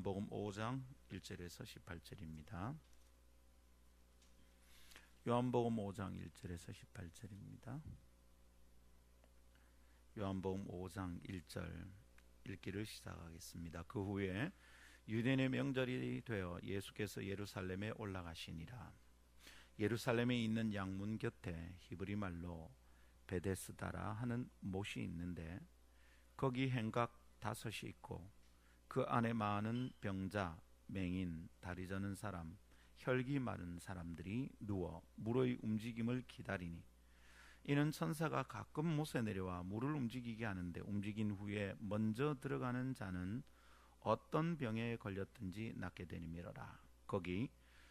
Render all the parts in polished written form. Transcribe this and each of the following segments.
요한복음 5장 1절에서 18절입니다. 요한복음 5장 1절에서 18절입니다. 요한복음 5장 1절 읽기를 시작하겠습니다. 그 후에 유대인의 명절이 되어 예수께서 예루살렘에 올라가시니라. 예루살렘에 있는 양문 곁에 히브리 말로 베데스다라 하는 못이 있는데 거기 행각 5이 있고 그 안에 많은 병자, 맹인, 다리 저는 사람, 혈기 마른 사람들이 누워 물의 움직임을 기다리니 이는 천사가 가끔 못에 내려와 물을 움직이게 하는데 움직인 후에 먼저 들어가는 자는 어떤 병에 걸렸든지 낫게 되니미로라. 거기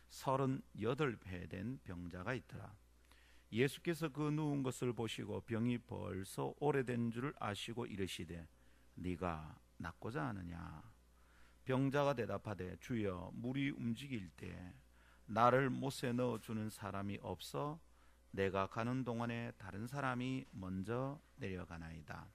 38배 된 병자가 있더라. 예수께서 그 누운 것을 보시고 병이 벌써 오래된 줄 아시고 이르시되 네가 낫고자 하느냐. 병자가 대답하되 주여 물이 움직일 때 나를 못에 넣어주는 사람이 없어 내가 가는 동안에 다른 사람이 먼저 내려가나이다.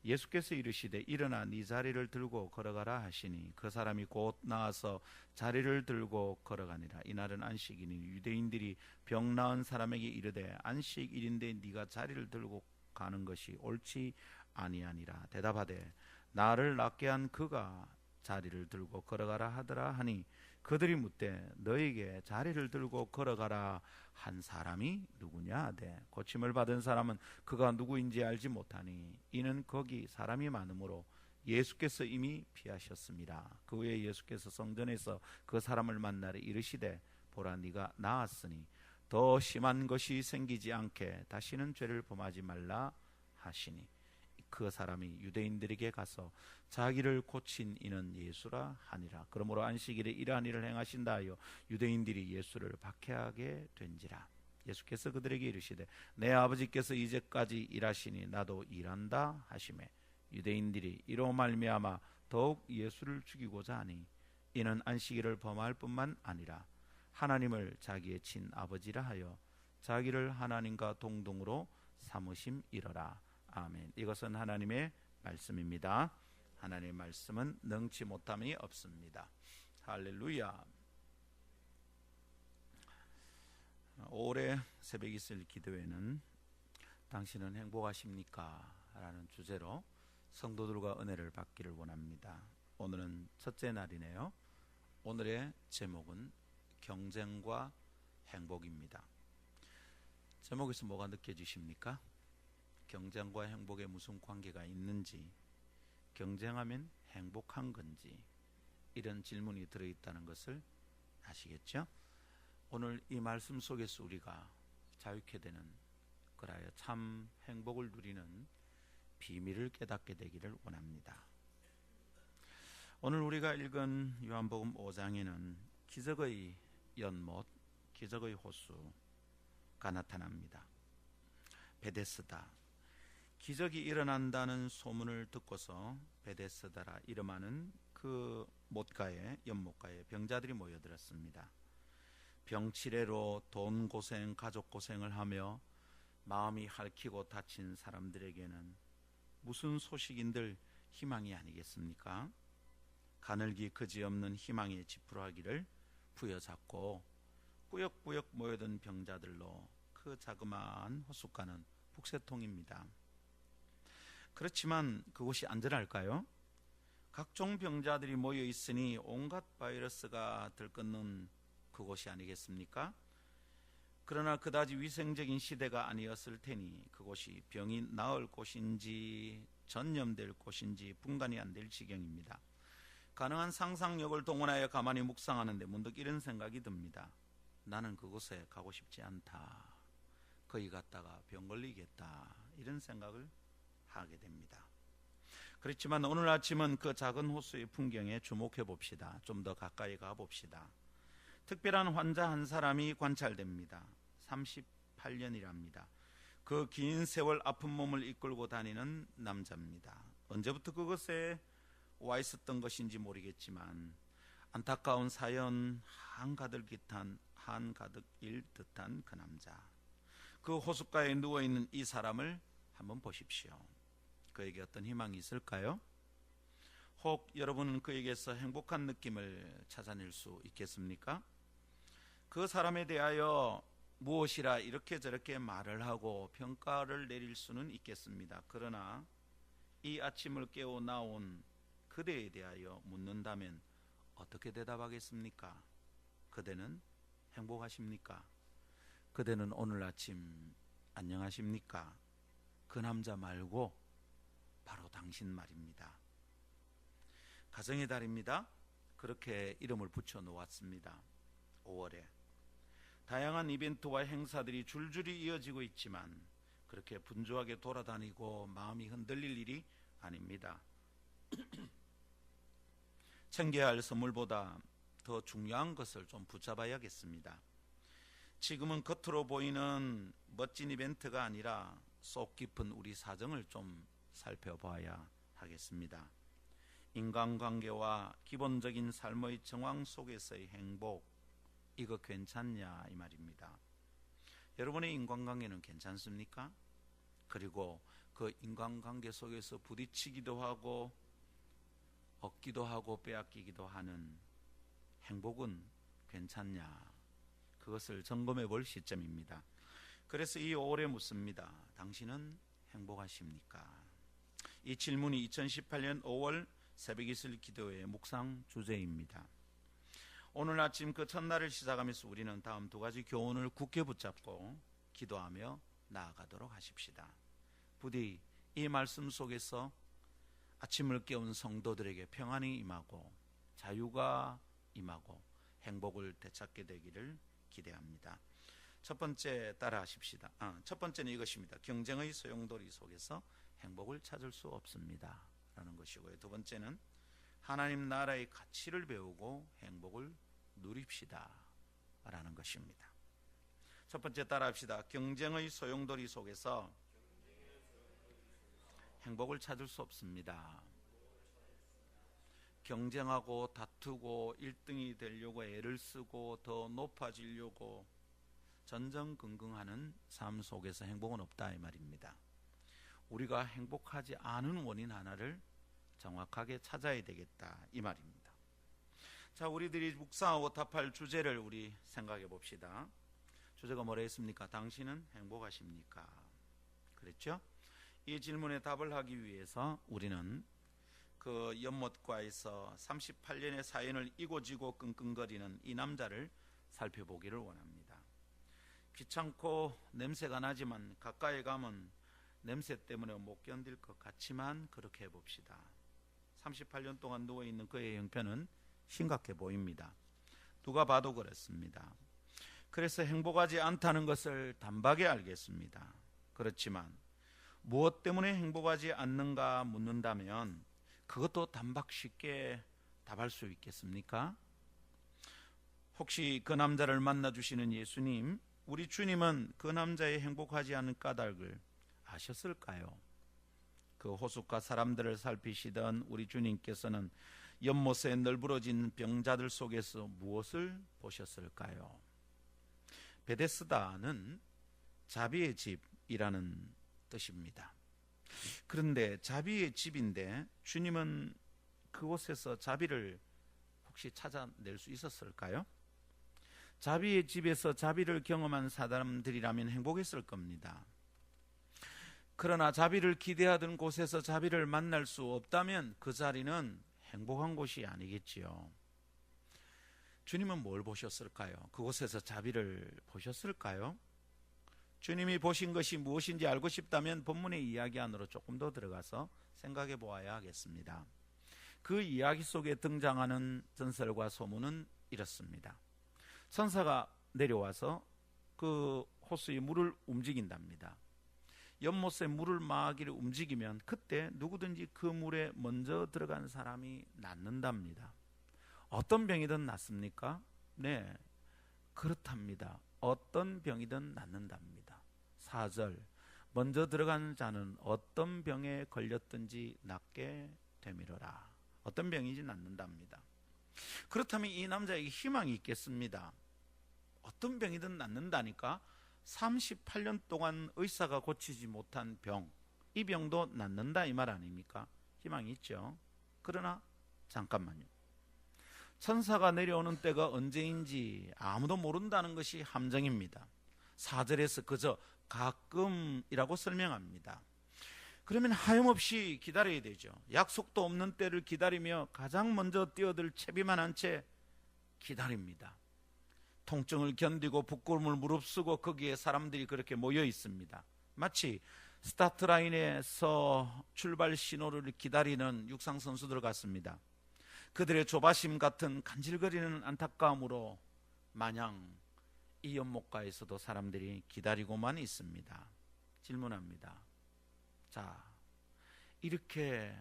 예수께서 이르시되 일어나 네 자리를 들고 걸어가라 하시니 그 사람이 곧 나와서 자리를 들고 걸어가니라. 이날은 안식이니 유대인들이 병 나은 사람에게 이르되 안식일인데 네가 자리를 들고 가는 것이 옳지 아니하니라. 대답하되 나를 낫게 한 그가 자리를 들고 걸어가라 하더라 하니 그들이 묻되 너에게 자리를 들고 걸어가라 한 사람이 누구냐 하되 고침을 받은 사람은 그가 누구인지 알지 못하니 이는 거기 사람이 많으므로 예수께서 이미 피하셨습니다. 그 후에 예수께서 성전에서 그 사람을 만나러 이르시되 보라 네가 나았으니 더 심한 것이 생기지 않게 다시는 죄를 범하지 말라 하시니 그 사람이 유대인들에게 가서 자기를 고친 이는 예수라 하니라. 그러므로 안식일에 이러한 일을 행하신다 하여 유대인들이 예수를 박해하게 된지라. 예수께서 그들에게 이르시되 내 아버지께서 이제까지 일하시니 나도 일한다 하시매 유대인들이 이로 말미암아 더욱 예수를 죽이고자 하니 이는 안식일을 범할 뿐만 아니라 하나님을 자기의 친아버지라 하여 자기를 하나님과 동등으로 삼으심이러라. 아멘. 이것은 하나님의 말씀입니다. 하나님의 말씀은 능치 못함이 없습니다. 할렐루야. 올해 새벽 이슬 기도회는 당신은 행복하십니까? 라는 주제로 성도들과 은혜를 받기를 원합니다. 오늘은 첫째 날이네요. 오늘의 제목은 경쟁과 행복입니다. 제목에서 뭐가 느껴지십니까? 경쟁과 행복에 무슨 관계가 있는지, 경쟁하면 행복한 건지 이런 질문이 들어있다는 것을 아시겠죠? 오늘 이 말씀 속에서 우리가 자유케 되는 그라여 참 행복을 누리는 비밀을 깨닫게 되기를 원합니다. 오늘 우리가 읽은 요한복음 5장에는 기적의 연못, 기적의 호수가 나타납니다. 베데스다, 기적이 일어난다는 소문을 듣고서 베데스다라 이름하는 그 못가에, 연못가에 병자들이 모여들었습니다. 병치레로 돈 고생, 가족 고생을 하며 마음이 핥히고 다친 사람들에게는 무슨 소식인들 희망이 아니겠습니까? 가늘기 그지없는 희망의 지푸라기를 부여잡고 꾸역꾸역 모여든 병자들로 그 자그마한 호숫가는 북새통입니다. 그렇지만 그곳이 안전할까요? 각종 병자들이 모여 있으니 온갖 바이러스가 들끓는 그곳이 아니겠습니까? 그러나 그다지 위생적인 시대가 아니었을 테니 그곳이 병이 나을 곳인지 전염될 곳인지 분간이 안 될 지경입니다. 가능한 상상력을 동원하여 가만히 묵상하는데 문득 이런 생각이 듭니다. 나는 그곳에 가고 싶지 않다. 거기 갔다가 병 걸리겠다. 이런 생각을 하게 됩니다. 그렇지만 오늘 아침은 그 작은 호수의 풍경에 주목해 봅시다. 좀 더 가까이 가 봅시다. 특별한 환자 한 사람이 관찰됩니다. 38년이랍니다. 그 긴 세월 아픈 몸을 이끌고 다니는 남자입니다. 언제부터 그것에 와 있었던 것인지 모르겠지만 안타까운 사연 한가득 일 듯한 그 남자, 그 호숫가에 누워있는 이 사람을 한번 보십시오. 그에게 어떤 희망이 있을까요? 혹 여러분은 그에게서 행복한 느낌을 찾아낼 수 있겠습니까? 그 사람에 대하여 무엇이라 이렇게 저렇게 말을 하고 평가를 내릴 수는 있겠습니다. 그러나 이 아침을 깨워 나온 그대에 대하여 묻는다면 어떻게 대답하겠습니까? 그대는 행복하십니까? 그대는 오늘 아침 안녕하십니까? 그 남자 말고 바로 당신 말입니다. 가정의 달입니다. 그렇게 이름을 붙여 놓았습니다. 5월에 다양한 이벤트와 행사들이 줄줄이 이어지고 있지만 그렇게 분주하게 돌아다니고 마음이 흔들릴 일이 아닙니다. 챙겨야 할 선물보다 더 중요한 것을 좀 붙잡아야겠습니다. 지금은 겉으로 보이는 멋진 이벤트가 아니라 속 깊은 우리 사정을 좀 살펴봐야 하겠습니다. 인간관계와 기본적인 삶의 정황 속에서의 행복, 이거 괜찮냐 이 말입니다. 여러분의 인간관계는 괜찮습니까? 그리고 그 인간관계 속에서 부딪히기도 하고 얻기도 하고 빼앗기기도 하는 행복은 괜찮냐? 그것을 점검해 볼 시점입니다. 그래서 이 5월에 묻습니다. 당신은 행복하십니까? 이 질문이 2018년 5월 새벽이슬 기도회의 묵상 주제입니다. 오늘 아침 그 첫날을 시작하면서 우리는 다음 두 가지 교훈을 굳게 붙잡고 기도하며 나아가도록 하십시다. 부디 이 말씀 속에서 아침을 깨운 성도들에게 평안이 임하고 자유가 임하고 행복을 되찾게 되기를 기대합니다. 첫 번째 따라 하십시다. 첫 번째는 이것입니다. 경쟁의 소용돌이 속에서 행복을 찾을 수 없습니다 라는 것이고요. 두 번째는 하나님 나라의 가치를 배우고 행복을 누립시다 라는 것입니다. 첫 번째 따라 합시다. 경쟁의 소용돌이 속에서 행복을 찾을 수 없습니다. 경쟁하고 다투고 1등이 되려고 애를 쓰고 더 높아지려고 전전긍긍하는 삶 속에서 행복은 없다 이 말입니다. 우리가 행복하지 않은 원인 하나를 정확하게 찾아야 되겠다 이 말입니다. 자, 우리들이 묵상하고 답할 주제를 우리 생각해 봅시다. 주제가 뭐라 했습니까? 당신은 행복하십니까? 그랬죠? 이 질문에 답을 하기 위해서 우리는 그 연못가에서 38년의 사연을 이고지고 끙끙거리는 이 남자를 살펴보기를 원합니다. 귀찮고 냄새가 나지만 가까이 가면 냄새 때문에 못 견딜 것 같지만 그렇게 해봅시다. 38년 동안 누워있는 그의 형편은 심각해 보입니다. 누가 봐도 그렇습니다. 그래서 행복하지 않다는 것을 단박에 알겠습니다. 그렇지만 무엇 때문에 행복하지 않는가 묻는다면 그것도 단박 쉽게 답할 수 있겠습니까? 혹시 그 남자를 만나주시는 예수님, 우리 주님은 그 남자의 행복하지 않은 까닭을 아셨을까요? 그 호숫가 사람들을 살피시던 우리 주님께서는 연못에 널브러진 병자들 속에서 무엇을 보셨을까요? 베데스다는 자비의 집이라는 뜻입니다. 그런데 자비의 집인데 주님은 그곳에서 자비를 혹시 찾아낼 수 있었을까요? 자비의 집에서 자비를 경험한 사람들이라면 행복했을 겁니다. 그러나 자비를 기대하던 곳에서 자비를 만날 수 없다면 그 자리는 행복한 곳이 아니겠지요. 주님은 뭘 보셨을까요? 그곳에서 자비를 보셨을까요? 주님이 보신 것이 무엇인지 알고 싶다면 본문의 이야기 안으로 조금 더 들어가서 생각해 보아야 하겠습니다. 그 이야기 속에 등장하는 전설과 소문은 이렇습니다. 천사가 내려와서 그 호수의 물을 움직인답니다. 연못에 물을 마귀를 움직이면 그때 누구든지 그 물에 먼저 들어간 사람이 낫는답니다. 어떤 병이든 낫습니까? 네, 그렇답니다. 어떤 병이든 낫는답니다. 4절 먼저 들어간 자는 어떤 병에 걸렸든지 낫게 되미러라. 어떤 병인지 낫는답니다. 그렇다면 이 남자에게 희망이 있겠습니다. 어떤 병이든 낫는다니까 38년 동안 의사가 고치지 못한 병, 이 병도 낫는다 이 말 아닙니까? 희망이 있죠. 그러나 잠깐만요. 천사가 내려오는 때가 언제인지 아무도 모른다는 것이 함정입니다. 4절에서 그저 가끔이라고 설명합니다. 그러면 하염없이 기다려야 되죠. 약속도 없는 때를 기다리며 가장 먼저 뛰어들 채비만 한 채 기다립니다. 통증을 견디고 부끄러움을 무릅쓰고 거기에 사람들이 그렇게 모여 있습니다. 마치 스타트 라인에서 출발 신호를 기다리는 육상 선수들 같습니다. 그들의 조바심 같은 간질거리는 안타까움으로 마냥 이 연못가에서도 사람들이 기다리고만 있습니다. 질문합니다. 자, 이렇게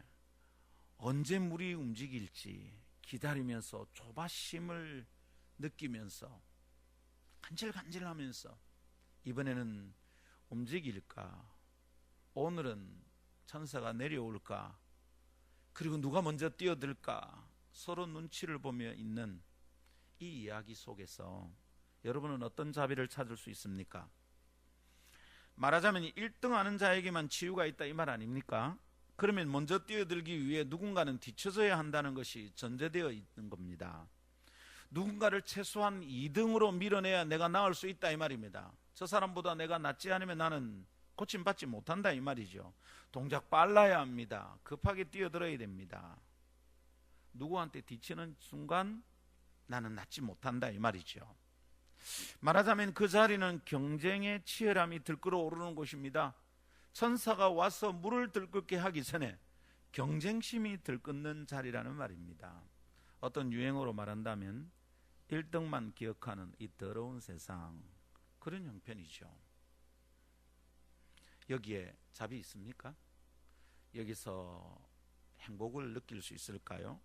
언제 물이 움직일지 기다리면서 조바심을 느끼면서 간질간질하면서 이번에는 움직일까? 오늘은 천사가 내려올까? 그리고 누가 먼저 뛰어들까? 서로 눈치를 보며 있는 이 이야기 속에서 여러분은 어떤 자비를 찾을 수 있습니까? 말하자면 1등하는 자에게만 치유가 있다 이 말 아닙니까? 그러면 먼저 뛰어들기 위해 누군가는 뒤쳐져야 한다는 것이 전제되어 있는 겁니다. 누군가를 최소한 2등으로 밀어내야 내가 나을 수 있다 이 말입니다. 저 사람보다 내가 낫지 않으면 나는 고침받지 못한다 이 말이죠. 동작 빨라야 합니다. 급하게 뛰어들어야 됩니다. 누구한테 뒤치는 순간 나는 낫지 못한다 이 말이죠. 말하자면 그 자리는 경쟁의 치열함이 들끓어오르는 곳입니다. 천사가 와서 물을 들끓게 하기 전에 경쟁심이 들끓는 자리라는 말입니다. 어떤 유행어로 말한다면 1등만 기억하는 이 더러운 세상, 그런 형편이죠. 여기에 답이 있습니까? 여기서 행복을 느낄 수 있을까요?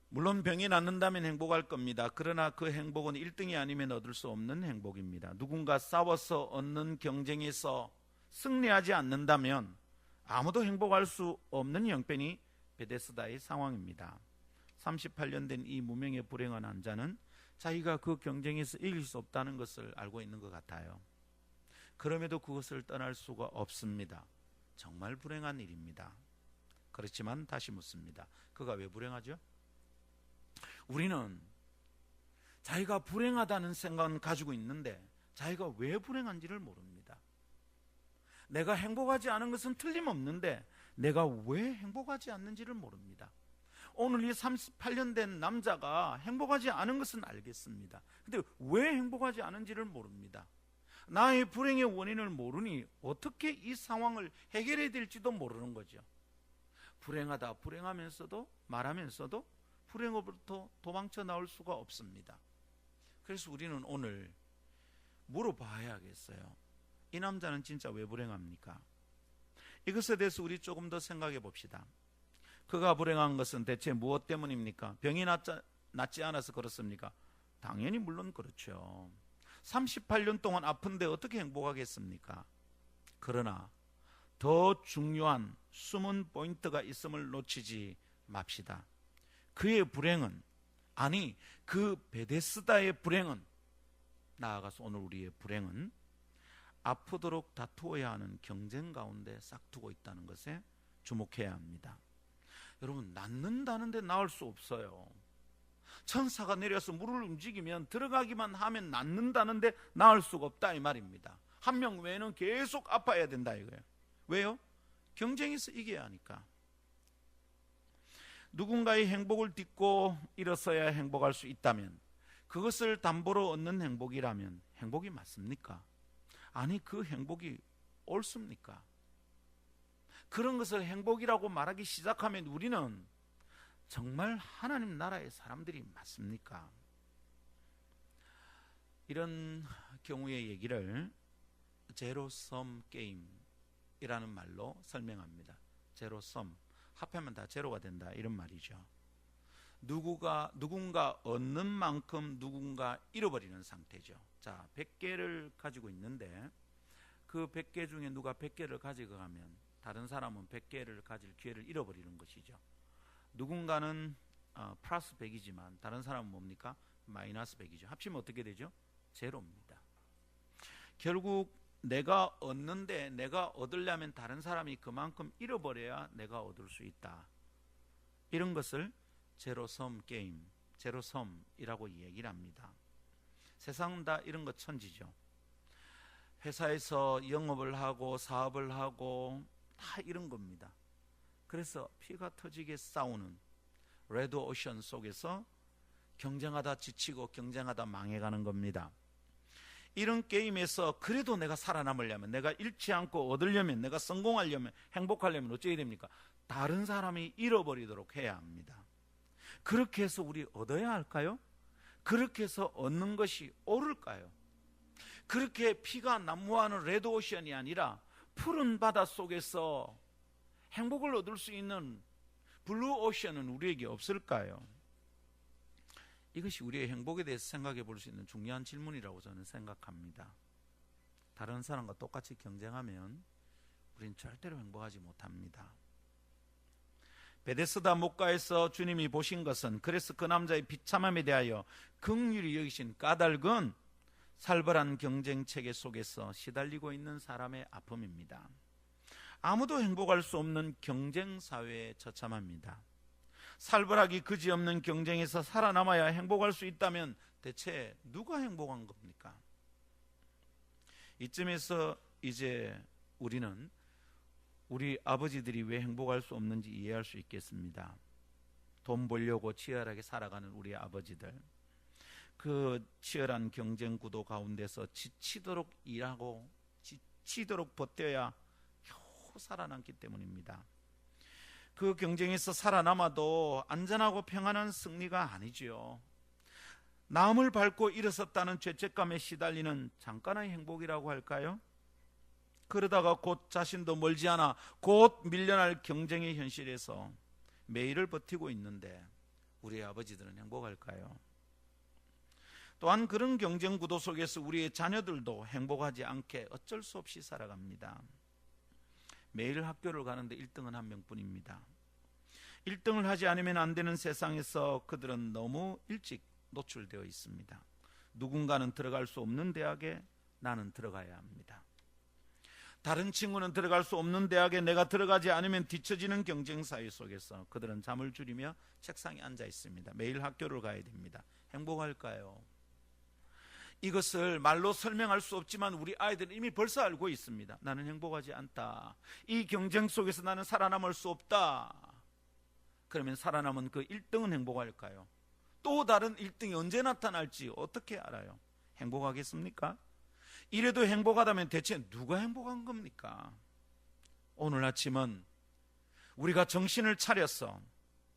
물론 병이 낫는다면 행복할 겁니다. 그러나 그 행복은 1등이 아니면 얻을 수 없는 행복입니다. 누군가 싸워서 얻는 경쟁에서 승리하지 않는다면 아무도 행복할 수 없는 형편이 베데스다의 상황입니다. 38년 된 이 무명의 불행한 환자는 자기가 그 경쟁에서 이길 수 없다는 것을 알고 있는 것 같아요. 그럼에도 그것을 떠날 수가 없습니다. 정말 불행한 일입니다. 그렇지만 다시 묻습니다. 그가 왜 불행하죠? 우리는 자기가 불행하다는 생각은 가지고 있는데 자기가 왜 불행한지를 모릅니다. 내가 행복하지 않은 것은 틀림없는데 내가 왜 행복하지 않는지를 모릅니다. 오늘 이 38년 된 남자가 행복하지 않은 것은 알겠습니다. 근데 왜 행복하지 않은지를 모릅니다. 나의 불행의 원인을 모르니 어떻게 이 상황을 해결해야 될지도 모르는 거죠. 불행하다 불행하면서도 말하면서도 불행으로부터 도망쳐 나올 수가 없습니다. 그래서 우리는 오늘 물어봐야겠어요. 이 남자는 진짜 왜 불행합니까? 이것에 대해서 우리 조금 더 생각해 봅시다. 그가 불행한 것은 대체 무엇 때문입니까? 병이 낫지 않아서 그렇습니까? 당연히 물론 그렇죠. 38년 동안 아픈데 어떻게 행복하겠습니까? 그러나 더 중요한 숨은 포인트가 있음을 놓치지 맙시다. 그의 불행은, 아니 그 베데스다의 불행은, 나아가서 오늘 우리의 불행은 아프도록 다투어야 하는 경쟁 가운데 싹두고 있다는 것에 주목해야 합니다. 여러분, 낫는다는데 나을 수 없어요. 천사가 내려서 물을 움직이면 들어가기만 하면 낫는다는데 나을 수가 없다 이 말입니다. 한 명 외에는 계속 아파야 된다 이거예요. 왜요? 경쟁에서 이겨야 하니까. 누군가의 행복을 딛고 일어서야 행복할 수 있다면, 그것을 담보로 얻는 행복이라면 행복이 맞습니까? 아니, 그 행복이 옳습니까? 그런 것을 행복이라고 말하기 시작하면 우리는 정말 하나님 나라의 사람들이 맞습니까? 이런 경우의 얘기를 제로섬 게임이라는 말로 설명합니다. 제로섬, 합하면 다 제로가 된다 이런 말이죠. 누군가 얻는 만큼 누군가 잃어버리는 상태죠. 자, 100개를 가지고 있는데 그 100개 중에 누가 100개를 가지고 가면 다른 사람은 100개를 가질 기회를 잃어버리는 것이죠. 누군가는 플러스 100이지만 다른 사람은 뭡니까? 마이너스 100이죠. 합치면 어떻게 되죠? 제로입니다. 결국 내가 얻는데, 내가 얻으려면 다른 사람이 그만큼 잃어버려야 내가 얻을 수 있다. 이런 것을 제로섬 게임, 제로섬이라고 얘기를 합니다. 세상은 다 이런 거 천지죠. 회사에서 영업을 하고 사업을 하고 다 이런 겁니다. 그래서 피가 터지게 싸우는 레드 오션 속에서 경쟁하다 지치고 경쟁하다 망해가는 겁니다. 이런 게임에서 그래도 내가 살아남으려면, 내가 잃지 않고 얻으려면, 내가 성공하려면, 행복하려면 어찌해야 됩니까? 다른 사람이 잃어버리도록 해야 합니다. 그렇게 해서 우리 얻어야 할까요? 그렇게 해서 얻는 것이 옳을까요? 그렇게 피가 난무하는 레드오션이 아니라 푸른 바다 속에서 행복을 얻을 수 있는 블루오션은 우리에게 없을까요? 이것이 우리의 행복에 대해서 생각해 볼 수 있는 중요한 질문이라고 저는 생각합니다. 다른 사람과 똑같이 경쟁하면 우리는 절대로 행복하지 못합니다. 베데스다 목가에서 주님이 보신 것은, 그래서 그 남자의 비참함에 대하여 긍휼히 여기신 까닭은 살벌한 경쟁 체계 속에서 시달리고 있는 사람의 아픔입니다. 아무도 행복할 수 없는 경쟁 사회에 처참합니다. 살벌하기 그지없는 경쟁에서 살아남아야 행복할 수 있다면 대체 누가 행복한 겁니까? 이쯤에서 이제 우리는 우리 아버지들이 왜 행복할 수 없는지 이해할 수 있겠습니다. 돈 벌려고 치열하게 살아가는 우리 아버지들, 그 치열한 경쟁 구도 가운데서 지치도록 일하고 지치도록 버텨야 겨우 살아남기 때문입니다. 그 경쟁에서 살아남아도 안전하고 평안한 승리가 아니지요. 남을 밟고 일어섰다는 죄책감에 시달리는 잠깐의 행복이라고 할까요? 그러다가 곧 자신도 멀지 않아 곧 밀려날 경쟁의 현실에서 매일을 버티고 있는데 우리 아버지들은 행복할까요? 또한 그런 경쟁 구도 속에서 우리의 자녀들도 행복하지 않게 어쩔 수 없이 살아갑니다. 매일 학교를 가는데 1등은 한 명뿐입니다. 1등을 하지 않으면 안 되는 세상에서 그들은 너무 일찍 노출되어 있습니다. 누군가는 들어갈 수 없는 대학에 나는 들어가야 합니다. 다른 친구는 들어갈 수 없는 대학에 내가 들어가지 않으면 뒤처지는 경쟁 사회 속에서 그들은 잠을 줄이며 책상에 앉아 있습니다. 매일 학교를 가야 됩니다. 행복할까요? 이것을 말로 설명할 수 없지만 우리 아이들은 이미 벌써 알고 있습니다. 나는 행복하지 않다. 이 경쟁 속에서 나는 살아남을 수 없다. 그러면 살아남은 그 1등은 행복할까요? 또 다른 1등이 언제 나타날지 어떻게 알아요? 행복하겠습니까? 이래도 행복하다면 대체 누가 행복한 겁니까? 오늘 아침은 우리가 정신을 차려서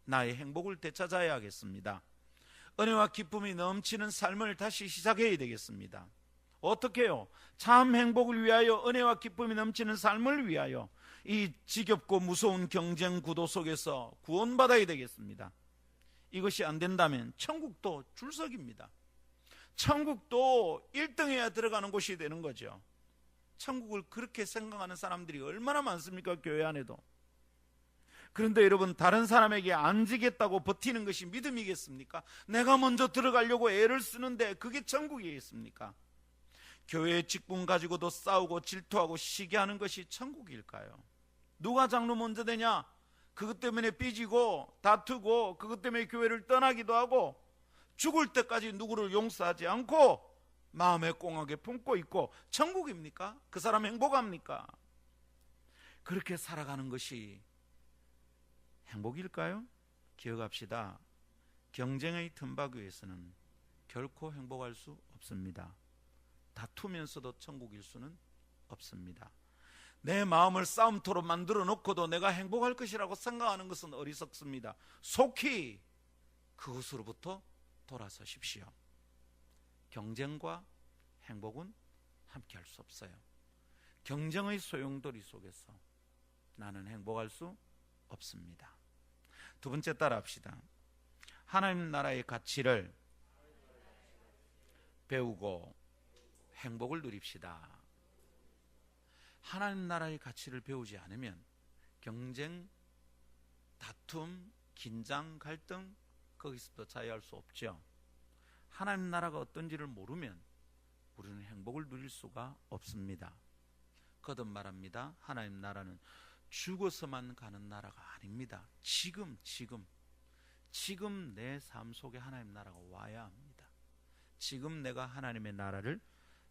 나의 행복을 되찾아야 하겠습니다. 은혜와 기쁨이 넘치는 삶을 다시 시작해야 되겠습니다. 어떻게 해요? 참 행복을 위하여, 은혜와 기쁨이 넘치는 삶을 위하여 이 지겹고 무서운 경쟁 구도 속에서 구원받아야 되겠습니다. 이것이 안 된다면 천국도 줄석입니다. 천국도 1등해야 들어가는 곳이 되는 거죠. 천국을 그렇게 생각하는 사람들이 얼마나 많습니까? 교회 안에도. 그런데 여러분, 다른 사람에게 안 지겠다고 버티는 것이 믿음이겠습니까? 내가 먼저 들어가려고 애를 쓰는데 그게 천국이겠습니까? 교회의 직분 가지고도 싸우고 질투하고 시기하는 것이 천국일까요? 누가 장로 먼저 되냐? 그것 때문에 삐지고 다투고 그것 때문에 교회를 떠나기도 하고 죽을 때까지 누구를 용서하지 않고 마음에 꽁하게 품고 있고 천국입니까? 그 사람 행복합니까? 그렇게 살아가는 것이 행복일까요? 기억합시다. 경쟁의 틈바구에서는 결코 행복할 수 없습니다. 다투면서도 천국일 수는 없습니다. 내 마음을 싸움터로 만들어 놓고도 내가 행복할 것이라고 생각하는 것은 어리석습니다. 속히 그것으로부터 돌아서십시오. 경쟁과 행복은 함께할 수 없어요. 경쟁의 소용돌이 속에서 나는 행복할 수 없습니다. 두 번째 따라합시다. 하나님 나라의 가치를 배우고 행복을 누립시다. 하나님 나라의 가치를 배우지 않으면 경쟁, 다툼, 긴장, 갈등 거기서부터 자유할 수 없죠. 하나님 나라가 어떤지를 모르면 우리는 행복을 누릴 수가 없습니다. 거듭 말합니다. 하나님 나라는 죽어서만 가는 나라가 아닙니다. 지금 지금 내 삶 속에 하나님 나라가 와야 합니다. 지금 내가 하나님의 나라를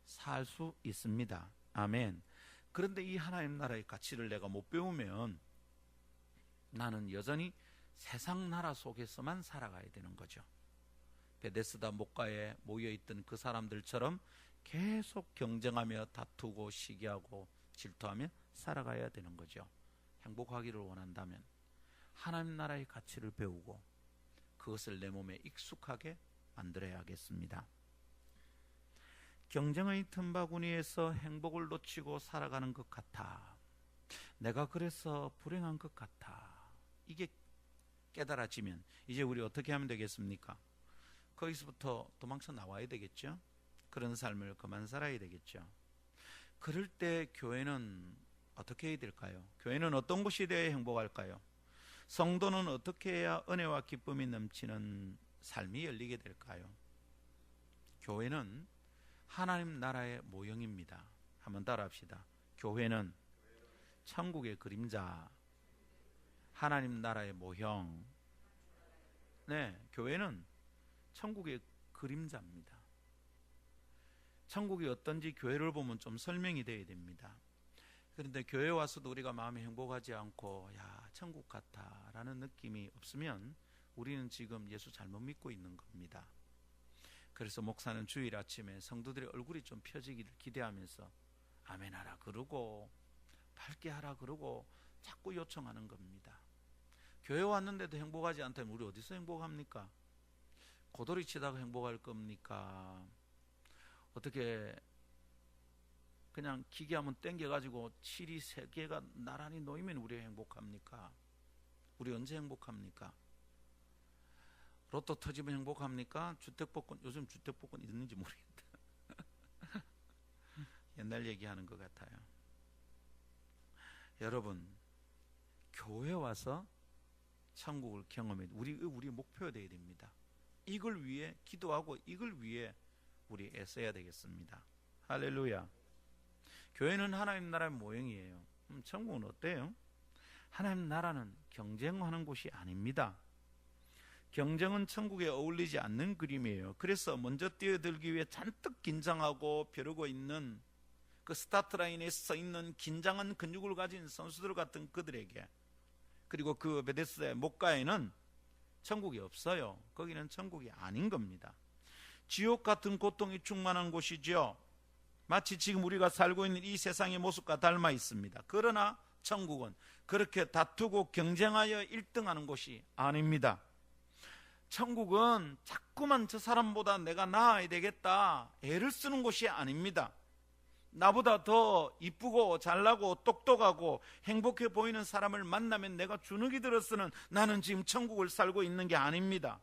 살 수 있습니다. 아멘. 그런데 이 하나님 나라의 가치를 내가 못 배우면 나는 여전히 세상 나라 속에서만 살아가야 되는 거죠. 베데스다 목가에 모여있던 그 사람들처럼 계속 경쟁하며 다투고 시기하고 질투하며 살아가야 되는 거죠. 행복하기를 원한다면 하나님 나라의 가치를 배우고 그것을 내 몸에 익숙하게 만들어야겠습니다. 경쟁의 틈바구니에서 행복을 놓치고 살아가는 것 같아. 내가 그래서 불행한 것 같아. 이게 깨달아지면 이제 우리 어떻게 하면 되겠습니까? 거기서부터 도망쳐 나와야 되겠죠. 그런 삶을 그만 살아야 되겠죠. 그럴 때 교회는 어떻게 해야 될까요? 교회는 어떤 곳이 되어야 행복할까요? 성도는 어떻게 해야 은혜와 기쁨이 넘치는 삶이 열리게 될까요? 교회는 하나님 나라의 모형입니다. 한번 따라합시다. 교회는 천국의 그림자, 하나님 나라의 모형. 네, 교회는 천국의 그림자입니다. 천국이 어떤지 교회를 보면 좀 설명이 돼야 됩니다. 그런데 교회 와서도 우리가 마음이 행복하지 않고 야 천국 같아 라는 느낌이 없으면 우리는 지금 예수 잘못 믿고 있는 겁니다. 그래서 목사는 주일 아침에 성도들의 얼굴이 좀 펴지기를 기대하면서 아멘 하라 그러고 밝게 하라 그러고 자꾸 요청하는 겁니다. 교회 왔는데도 행복하지 않다면 우리 어디서 행복합니까? 고돌이 치다가 행복할 겁니까? 어떻게 그냥 기계 한번 땡겨가지고 7이 3개가 나란히 놓이면 우리 행복합니까? 우리 언제 행복합니까? 로또 터지면 행복합니까? 주택복권, 요즘 주택복권 있는지 모르겠다. 옛날 얘기하는 것 같아요. 여러분, 교회 와서 천국을 경험해 우리 목표가 되어야 됩니다. 이걸 위해 기도하고 이걸 위해 우리 애써야 되겠습니다. 할렐루야. 교회는 하나님 나라의 모형이에요. 천국은 어때요? 하나님 나라는 경쟁하는 곳이 아닙니다. 경쟁은 천국에 어울리지 않는 그림이에요. 그래서 먼저 뛰어들기 위해 잔뜩 긴장하고 벼르고 있는 그 스타트 라인에 서 있는 긴장한 근육을 가진 선수들 같은 그들에게, 그리고 그 베데스다의 목가에는 천국이 없어요. 거기는 천국이 아닌 겁니다. 지옥 같은 고통이 충만한 곳이죠. 마치 지금 우리가 살고 있는 이 세상의 모습과 닮아 있습니다. 그러나 천국은 그렇게 다투고 경쟁하여 1등하는 곳이 아닙니다. 천국은 자꾸만 저 사람보다 내가 나아야 되겠다 애를 쓰는 곳이 아닙니다. 나보다 더 이쁘고 잘나고 똑똑하고 행복해 보이는 사람을 만나면 내가 주눅이 들어 쓰는 나는 지금 천국을 살고 있는 게 아닙니다.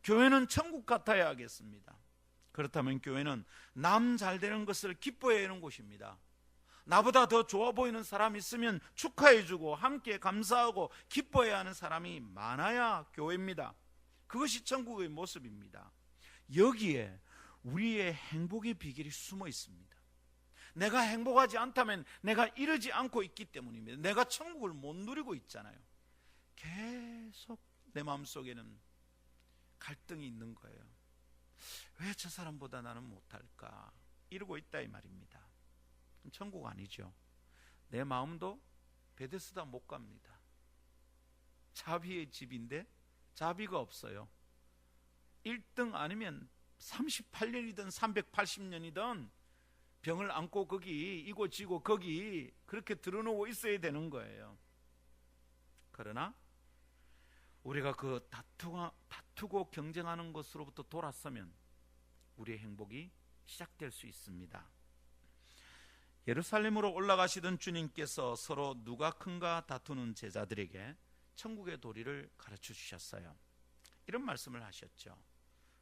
교회는 천국 같아야 하겠습니다. 그렇다면 교회는 남 잘 되는 것을 기뻐해야 하는 곳입니다. 나보다 더 좋아 보이는 사람이 있으면 축하해주고 함께 감사하고 기뻐해야 하는 사람이 많아야 교회입니다. 그것이 천국의 모습입니다. 여기에 우리의 행복의 비결이 숨어 있습니다. 내가 행복하지 않다면 내가 이러지 않고 있기 때문입니다. 내가 천국을 못 누리고 있잖아요. 계속 내 마음속에는 갈등이 있는 거예요. 왜 저 사람보다 나는 못할까? 이러고 있다 이 말입니다. 천국 아니죠. 내 마음도 베데스다 못 갑니다. 자비의 집인데 자비가 없어요. 1등 아니면 38년이든 380년이든 병을 안고 거기 이고 지고 거기 그렇게 드러누워 있어야 되는 거예요. 그러나 우리가 그 다투고 경쟁하는 것으로부터 돌아서면 우리의 행복이 시작될 수 있습니다. 예루살렘으로 올라가시던 주님께서 서로 누가 큰가 다투는 제자들에게 천국의 도리를 가르쳐 주셨어요. 이런 말씀을 하셨죠.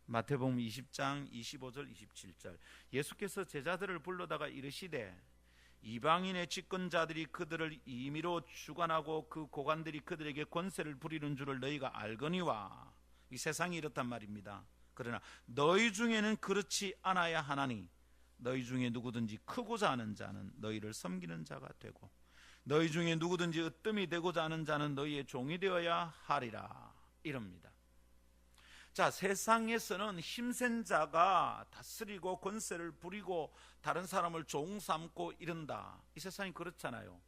마태복음 20장 25절 27절 예수께서 제자들을 불러다가 이르시되 이방인의 집권자들이 그들을 임의로 주관하고 그 고관들이 그들에게 권세를 부리는 줄을 너희가 알거니와. 이 세상이 이렇단 말입니다. 그러나 너희 중에는 그렇지 않아야 하나니 너희 중에 누구든지 크고자 하는 자는 너희를 섬기는 자가 되고 너희 중에 누구든지 으뜸이 되고자 하는 자는 너희의 종이 되어야 하리라. 이럽니다. 자, 세상에서는 힘센 자가 다스리고 권세를 부리고 다른 사람을 종 삼고 이른다. 이 세상이 그렇잖아요.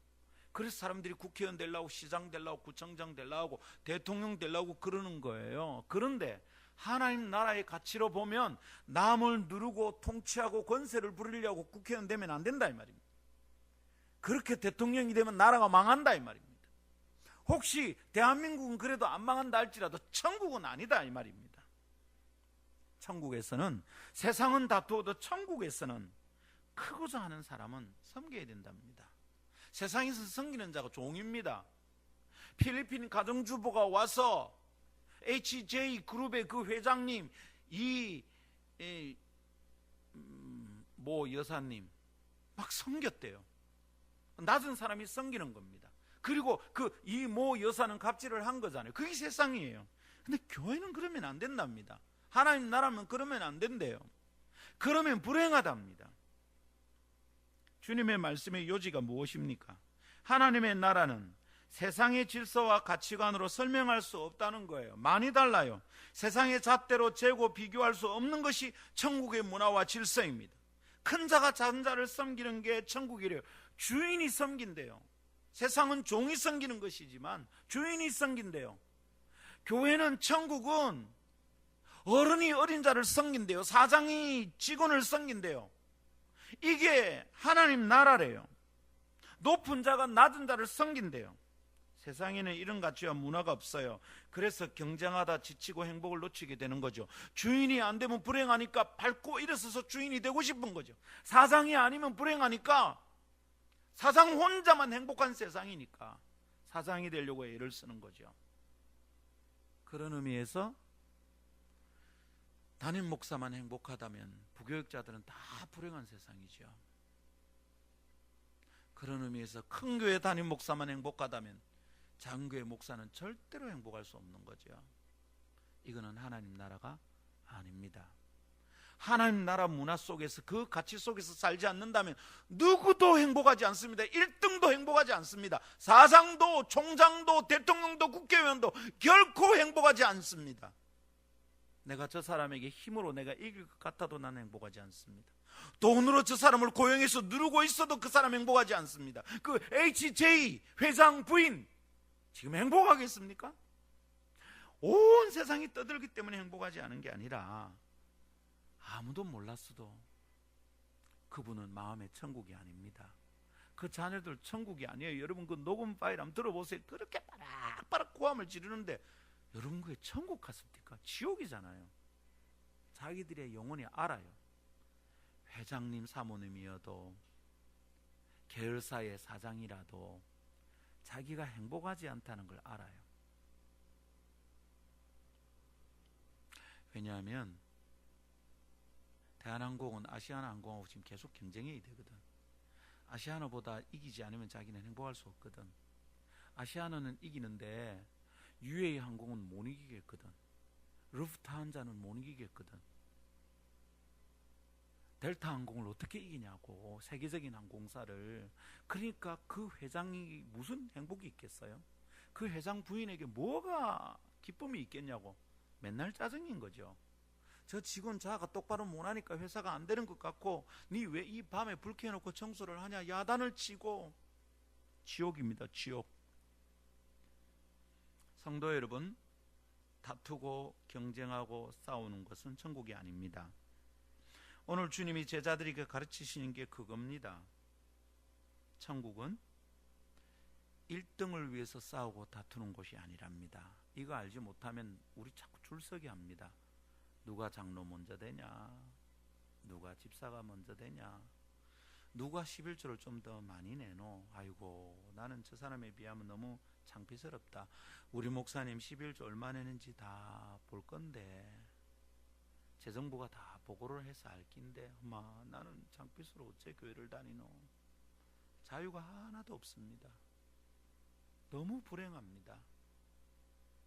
그래서 사람들이 국회의원 되려고, 시장 되려고, 구청장 되려고, 대통령 되려고 그러는 거예요. 그런데 하나님 나라의 가치로 보면 남을 누르고 통치하고 권세를 부리려고 국회의원 되면 안 된다 이 말입니다. 그렇게 대통령이 되면 나라가 망한다 이 말입니다. 혹시 대한민국은 그래도 안 망한다 할지라도 천국은 아니다 이 말입니다. 천국에서는, 세상은 다투어도 천국에서는 크고자 하는 사람은 섬겨야 된답니다. 세상에서 섬기는 자가 종입니다. 필리핀 가정주부가 와서 HJ 그룹의 그 회장님, 모 여사님 막 섬겼대요. 낮은 사람이 섬기는 겁니다. 그리고 이 모 여사는 갑질을 한 거잖아요. 그게 세상이에요. 근데 교회는 그러면 안 된답니다. 하나님 나라면 그러면 안 된대요. 그러면 불행하답니다. 주님의 말씀의 요지가 무엇입니까? 하나님의 나라는 세상의 질서와 가치관으로 설명할 수 없다는 거예요. 많이 달라요. 세상의 잣대로 재고 비교할 수 없는 것이 천국의 문화와 질서입니다. 큰 자가 작은 자를 섬기는 게 천국이래요. 주인이 섬긴대요. 세상은 종이 섬기는 것이지만 주인이 섬긴대요. 교회는, 천국은 어른이 어린 자를 섬긴대요. 사장이 직원을 섬긴대요. 이게 하나님 나라래요. 높은 자가 낮은 자를 섬긴대요. 세상에는 이런 가치와 문화가 없어요. 그래서 경쟁하다 지치고 행복을 놓치게 되는 거죠. 주인이 안 되면 불행하니까 밟고 일어서서 주인이 되고 싶은 거죠. 사장이 아니면 불행하니까, 사장 혼자만 행복한 세상이니까 사장이 되려고 애를 쓰는 거죠. 그런 의미에서 담임 목사만 행복하다면 부교육자들은 다 불행한 세상이죠. 그런 의미에서 큰 교회 담임 목사만 행복하다면 작은 교회 목사는 절대로 행복할 수 없는 거죠. 이거는 하나님 나라가 아닙니다. 하나님 나라 문화 속에서, 그 가치 속에서 살지 않는다면 누구도 행복하지 않습니다. 1등도 행복하지 않습니다. 사장도, 총장도, 대통령도, 국회의원도 결코 행복하지 않습니다. 내가 저 사람에게 힘으로 내가 이길 것 같아도 나는 행복하지 않습니다. 돈으로 저 사람을 고용해서 누르고 있어도 그 사람 행복하지 않습니다. 그 HJ 회장 부인 지금 행복하겠습니까? 온 세상이 떠들기 때문에 행복하지 않은 게 아니라, 아무도 몰랐어도 그분은 마음의 천국이 아닙니다. 그 자녀들 천국이 아니에요. 여러분 그 녹음 파일 한번 들어보세요. 그렇게 빠락빠락 고함을 지르는데 여러분 그게 천국 같습니까? 지옥이잖아요. 자기들의 영혼이 알아요. 회장님 사모님이어도, 계열사의 사장이라도 자기가 행복하지 않다는 걸 알아요. 왜냐하면 대한항공은 아시아나항공하고 지금 계속 경쟁이 되거든. 아시아나보다 이기지 않으면 자기는 행복할 수 없거든. 아시아나는 이기는데 UAE 항공은 못 이기겠거든. 루프트한자는 못 이기겠거든. 델타 항공을 어떻게 이기냐고, 세계적인 항공사를. 그러니까 그 회장이 무슨 행복이 있겠어요? 그 회장 부인에게 뭐가 기쁨이 있겠냐고. 맨날 짜증인 거죠. 저 직원 자가 똑바로 못하니까 회사가 안 되는 것 같고, 니 왜 이 밤에 불 켜놓고 청소를 하냐, 야단을 치고. 지옥입니다, 지옥. 성도 여러분, 다투고 경쟁하고 싸우는 것은 천국이 아닙니다. 오늘 주님이 제자들에게 가르치시는 게 그겁니다. 천국은 1등을 위해서 싸우고 다투는 곳이 아니랍니다. 이거 알지 못하면 우리 자꾸 줄서게 합니다. 누가 장로 먼저 되냐, 누가 집사가 먼저 되냐, 누가 11조를 좀 더 많이 내노, 아이고 나는 저 사람에 비하면 너무 창피스럽다. 우리 목사님 11조 얼마 내는지 다 볼 건데, 재정부가 다 보고를 해서 알 낀데, 엄마 나는 창피스러워 어째 교회를 다니노. 자유가 하나도 없습니다. 너무 불행합니다.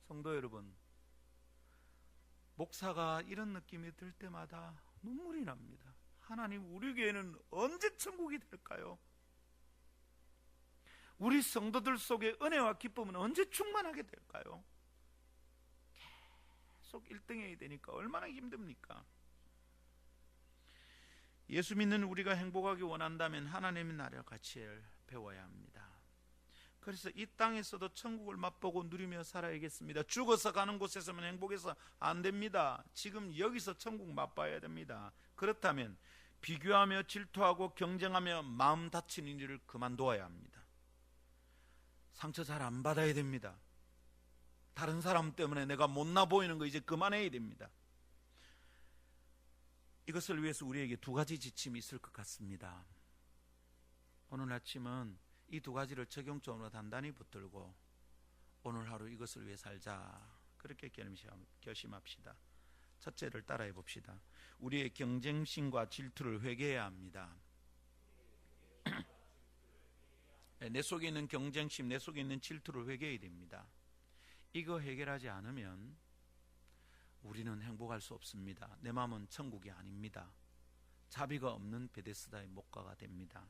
성도 여러분, 목사가 이런 느낌이 들 때마다 눈물이 납니다. 하나님, 우리 교회는 언제 천국이 될까요? 우리 성도들 속에 은혜와 기쁨은 언제 충만하게 될까요? 계속 1등해야 되니까 얼마나 힘듭니까? 예수 믿는 우리가 행복하기 원한다면 하나님의 나라 가치를 배워야 합니다. 그래서 이 땅에서도 천국을 맛보고 누리며 살아야겠습니다. 죽어서 가는 곳에서만 행복해서 안 됩니다. 지금 여기서 천국 맛봐야 됩니다. 그렇다면 비교하며 질투하고 경쟁하며 마음 다치는 일을 그만둬야 합니다. 상처 잘 안 받아야 됩니다. 다른 사람 때문에 내가 못나 보이는 거 이제 그만해야 됩니다. 이것을 위해서 우리에게 두 가지 지침이 있을 것 같습니다. 오늘 아침은 이 두 가지를 적용점으로 단단히 붙들고 오늘 하루 이것을 위해 살자, 그렇게 결심합시다. 첫째를 따라해 봅시다. 우리의 경쟁심과 질투를 회개해야 합니다. 내 속에 있는 경쟁심, 내 속에 있는 질투를 회개해야 됩니다. 이거 해결하지 않으면 우리는 행복할 수 없습니다. 내 마음은 천국이 아닙니다. 자비가 없는 베데스다의 목가가 됩니다.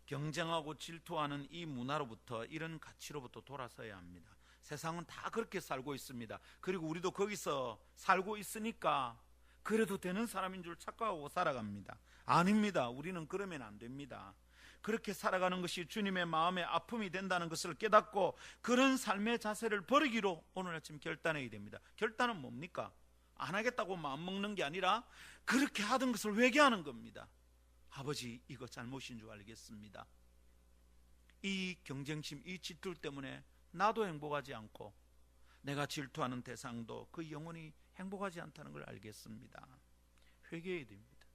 경쟁하고 질투하는 이 문화로부터, 이런 가치로부터 돌아서야 합니다. 세상은 다 그렇게 살고 있습니다. 그리고 우리도 거기서 살고 있으니까 그래도 되는 사람인 줄 착각하고 살아갑니다. 아닙니다. 우리는 그러면 안 됩니다. 그렇게 살아가는 것이 주님의 마음의 아픔이 된다는 것을 깨닫고 그런 삶의 자세를 버리기로 오늘 아침 결단해야 됩니다. 결단은 뭡니까? 안 하겠다고 마음먹는 게 아니라 그렇게 하던 것을 회개하는 겁니다. 아버지, 이거 잘못인 줄 알겠습니다. 이 경쟁심, 이 질투 때문에 나도 행복하지 않고 내가 질투하는 대상도 그 영혼이 행복하지 않다는 걸 알겠습니다. 회개해야 됩니다.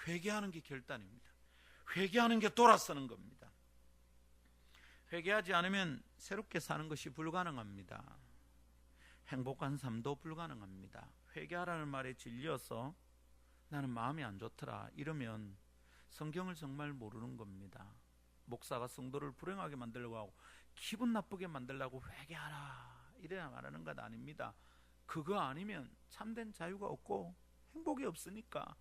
회개하는 게 결단입니다. 회개하는 게 돌아서는 겁니다. 회개하지 않으면 새롭게 사는 것이 불가능합니다. 행복한 삶도 불가능합니다. 회개하라는 말에 질려서 나는 마음이 안 좋더라 이러면 성경을 정말 모르는 겁니다. 목사가 성도를 불행하게 만들려고 하고 기분 나쁘게 만들려고 회개하라 이래야 말하는 것 아닙니다. 그거 아니면 참된 자유가 없고 행복이 없으니까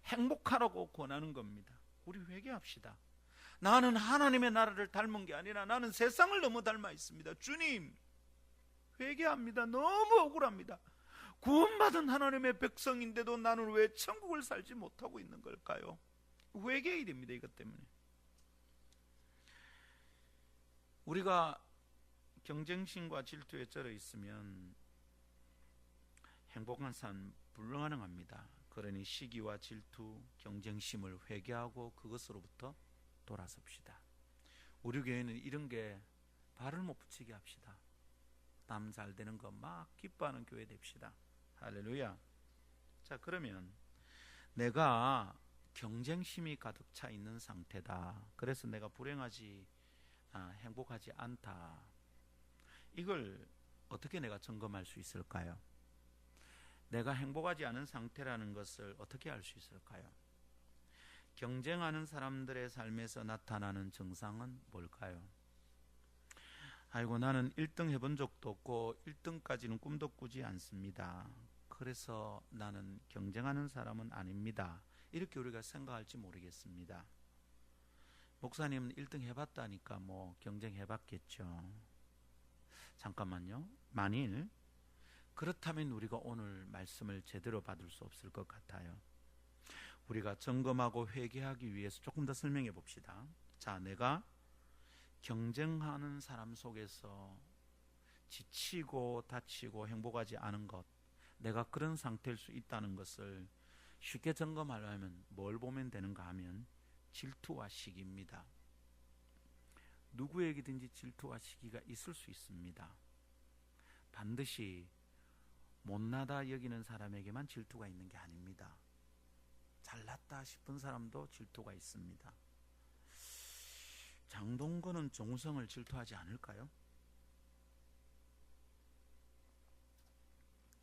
행복하라고 권하는 겁니다. 우리 회개합시다. 나는 하나님의 나라를 닮은 게 아니라 나는 세상을 너무 닮아 있습니다. 주님, 회개합니다. 너무 억울합니다. 구원받은 하나님의 백성인데도 나는 왜 천국을 살지 못하고 있는 걸까요? 회개해야 됩니다. 이것 때문에 우리가 경쟁심과 질투에 쩔어 있으면 행복한 삶 불가능합니다. 그러니 시기와 질투, 경쟁심을 회개하고 그것으로부터 돌아섭시다. 우리 교회는 이런 게 발을 못 붙이게 합시다. 남 잘 되는 거 막 기뻐하는 교회 됩시다. 할렐루야. 자, 그러면 내가 경쟁심이 가득 차 있는 상태다. 그래서 내가 행복하지 않다. 이걸 어떻게 내가 점검할 수 있을까요? 내가 행복하지 않은 상태라는 것을 어떻게 알 수 있을까요? 경쟁하는 사람들의 삶에서 나타나는 증상은 뭘까요? 아이고, 나는 1등 해본 적도 없고 1등까지는 꿈도 꾸지 않습니다. 그래서 나는 경쟁하는 사람은 아닙니다. 이렇게 우리가 생각할지 모르겠습니다. 목사님은 1등 해봤다니까 뭐 경쟁해봤겠죠. 잠깐만요. 만일 그렇다면 우리가 오늘 말씀을 제대로 받을 수 없을 것 같아요. 우리가 점검하고 회개하기 위해서 조금 더 설명해 봅시다. 자, 내가 경쟁하는 사람 속에서 지치고 다치고 행복하지 않은 것, 내가 그런 상태일 수 있다는 것을 쉽게 점검하려면 뭘 보면 되는가 하면 질투와 시기입니다. 누구에게든지 질투와 시기가 있을 수 있습니다. 반드시 못나다 여기는 사람에게만 질투가 있는 게 아닙니다. 잘났다 싶은 사람도 질투가 있습니다. 장동건은 정우성을 질투하지 않을까요?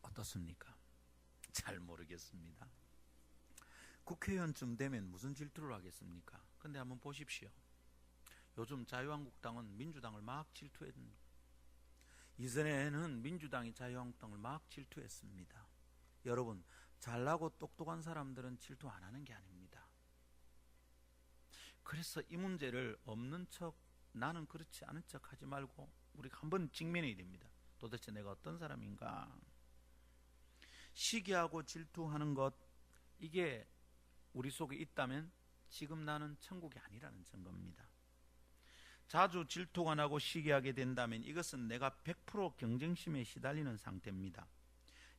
어떻습니까? 잘 모르겠습니다. 국회의원쯤 되면 무슨 질투를 하겠습니까? 근데 한번 보십시오. 요즘 자유한국당은 민주당을 막 질투했습니다. 이전에는 민주당이 자유한국당을 막 질투했습니다. 여러분, 잘나고 똑똑한 사람들은 질투 안 하는 게 아닙니다. 그래서 이 문제를 없는 척, 나는 그렇지 않은 척 하지 말고 우리가 한번 직면해야 됩니다. 도대체 내가 어떤 사람인가? 시기하고 질투하는 것, 이게 우리 속에 있다면 지금 나는 천국이 아니라는 증거입니다. 자주 질투가 나고 시기하게 된다면 이것은 내가 100% 경쟁심에 시달리는 상태입니다.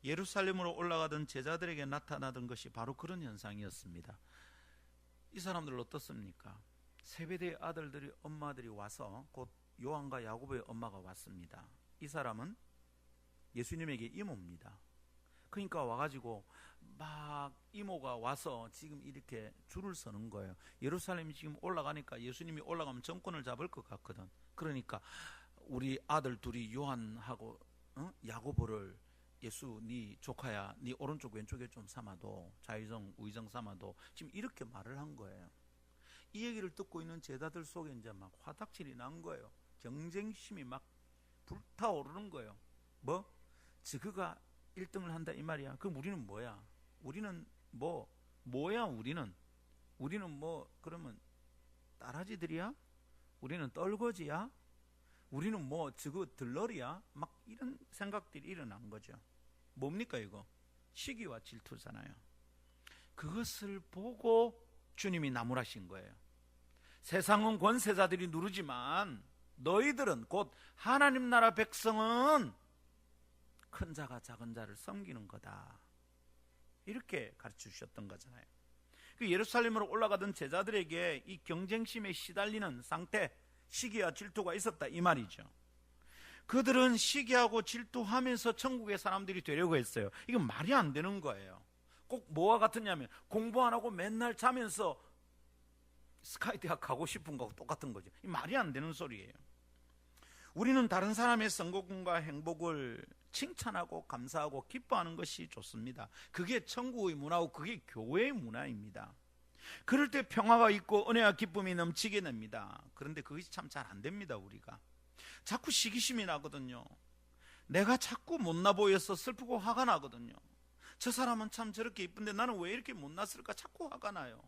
예루살렘으로 올라가던 제자들에게 나타나던 것이 바로 그런 현상이었습니다. 이 사람들 어떻습니까? 세베대의 아들들이, 엄마들이 와서, 곧 요한과 야고보의 엄마가 왔습니다. 이 사람은 예수님에게 이모입니다. 그러니까 와가지고 막 이모가 와서 지금 이렇게 줄을 서는 거예요. 예루살렘이 지금 올라가니까 예수님이 올라가면 정권을 잡을 것 같거든. 그러니까 우리 아들 둘이 요한하고 야고보를 예수 네 조카야, 네 오른쪽 왼쪽에 좀 삼아도, 좌의정 우의정 삼아도, 지금 이렇게 말을 한 거예요. 이 얘기를 듣고 있는 제자들 속에 이제 막 화닥질이 난 거예요. 경쟁심이 막 불타오르는 거예요. 뭐? 저그가 1등을 한다 이 말이야. 그럼 우리는 뭐야? 우리는 뭐야 우리는? 우리는 뭐 그러면 따라지들이야? 우리는 떨거지야? 우리는 뭐 저거 들러리야? 막 이런 생각들이 일어난 거죠. 뭡니까 이거? 시기와 질투잖아요. 그것을 보고 주님이 나무라신 거예요. 세상은 권세자들이 누르지만 너희들은, 곧 하나님 나라 백성은 큰 자가 작은 자를 섬기는 거다. 이렇게 가르쳐 주셨던 거잖아요. 그 예루살렘으로 올라가던 제자들에게 이 경쟁심에 시달리는 상태, 시기와 질투가 있었다 이 말이죠. 그들은 시기하고 질투하면서 천국의 사람들이 되려고 했어요. 이건 말이 안 되는 거예요. 꼭 뭐와 같으냐면 공부 안 하고 맨날 자면서 스카이 대학 가고 싶은 거하고 똑같은 거죠. 이 말이 안 되는 소리예요. 우리는 다른 사람의 성공과 행복을 칭찬하고 감사하고 기뻐하는 것이 좋습니다. 그게 천국의 문화고 그게 교회의 문화입니다. 그럴 때 평화가 있고 은혜와 기쁨이 넘치게 됩니다. 그런데 그것이 참 잘 안 됩니다. 우리가 자꾸 시기심이 나거든요. 내가 자꾸 못나 보여서 슬프고 화가 나거든요. 저 사람은 참 저렇게 이쁜데 나는 왜 이렇게 못났을까? 자꾸 화가 나요.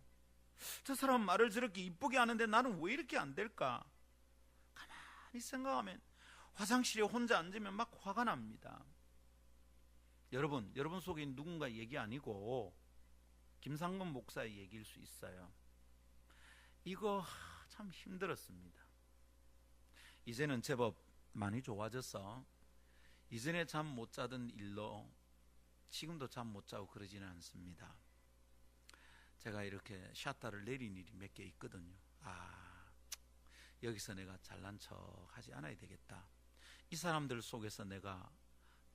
저 사람은 말을 저렇게 이쁘게 하는데 나는 왜 이렇게 안 될까? 가만히 생각하면 화장실에 혼자 앉으면 막 화가 납니다. 여러분 속에 누군가 얘기 아니고 김상근 목사의 얘기일 수 있어요. 이거 참 힘들었습니다. 이제는 제법 많이 좋아져서 이전에 잠 못 자던 일로 지금도 잠 못 자고 그러지는 않습니다. 제가 이렇게 샤타를 내린 일이 몇 개 있거든요. 여기서 내가 잘난 척 하지 않아야 되겠다. 이 사람들 속에서 내가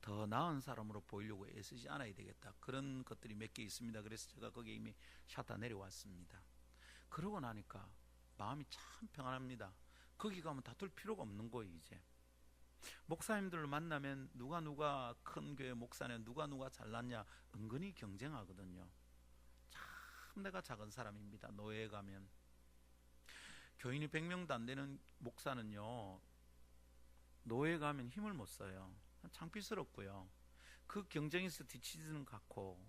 더 나은 사람으로 보이려고 애쓰지 않아야 되겠다. 그런 것들이 몇 개 있습니다. 그래서 제가 거기에 이미 샤타 내려왔습니다. 그러고 나니까 마음이 참 평안합니다. 거기 가면 다툴 필요가 없는 거예요. 이제 목사님들을 만나면 누가 큰 교회 목사냐, 누가 잘났냐 은근히 경쟁하거든요. 참 내가 작은 사람입니다. 노예에 가면 교인이 100명도 안 되는 목사는요, 노예에 가면 힘을 못 써요. 창피스럽고요. 그 경쟁에서 뒤치지는 않고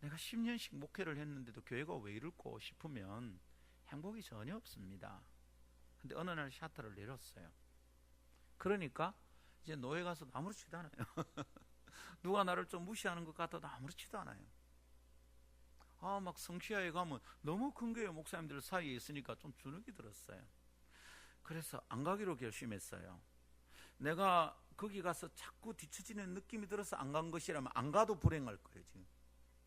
내가 10년씩 목회를 했는데도 교회가 왜 이럴까 싶으면 행복이 전혀 없습니다. 근데 어느 날 샤터를 내렸어요. 그러니까 이제 노예 가서 아무렇지도 않아요. 누가 나를 좀 무시하는 것 같아도 아무렇지도 않아요. 막 성취하에 가면 너무 큰 교회 목사님들 사이에 있으니까 좀 주눅이 들었어요. 그래서 안 가기로 결심했어요. 내가 거기 가서 자꾸 뒤처지는 느낌이 들어서 안 간 것이라면 안 가도 불행할 거예요. 지금